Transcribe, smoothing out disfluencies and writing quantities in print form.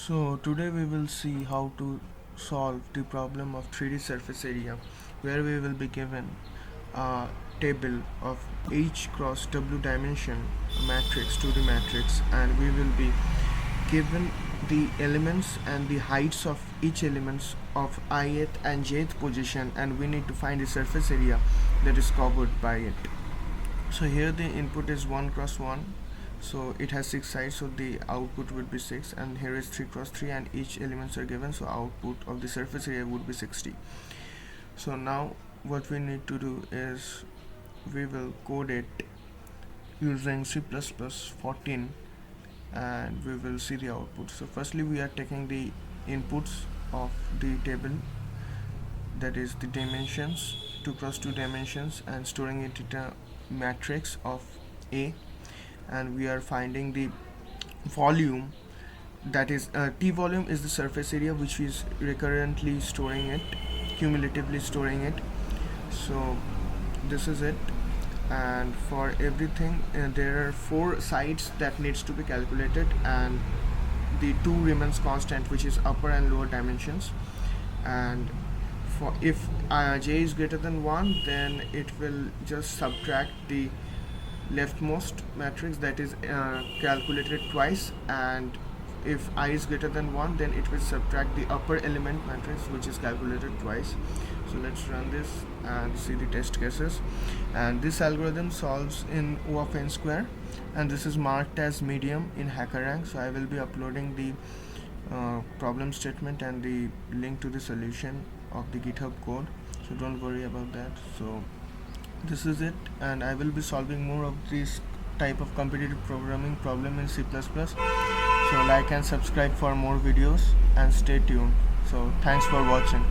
So today we will see how to solve the problem of 3D surface area, where we will be given a table of H cross W dimension matrix, 2D matrix, and we will be given the elements and the heights of each elements of ith and jth position, and we need to find the surface area that is covered by it. So here the input is 1 cross 1, so it has 6 sides, so the output would be 6, and here is 3 cross 3, and each elements are given, so output of the surface area would be 60. So now what we need to do is we will code it using C++14, and we will see the output. So firstly we are taking the inputs of the table, that is the dimensions, 2 cross 2 dimensions, and storing it in a matrix of A, and we are finding the volume, that is T volume is the surface area which is recurrently storing it, cumulatively storing it. So this is it, and for everything there are 4 sides that needs to be calculated, and the 2 remains constant, which is upper and lower dimensions. And for if j is greater than 1, then it will just subtract the leftmost matrix, that is calculated twice, and if I is greater than 1, then it will subtract the upper element matrix, which is calculated twice. So let's run this and see the test cases. And this algorithm solves in O of n square, and this is marked as medium in Hackerrank. So I will be uploading the problem statement and the link to the solution of the GitHub code, so don't worry about that. So this is it, and I will be solving more of this type of competitive programming problem in C++. So like and subscribe for more videos, and stay tuned. So thanks for watching.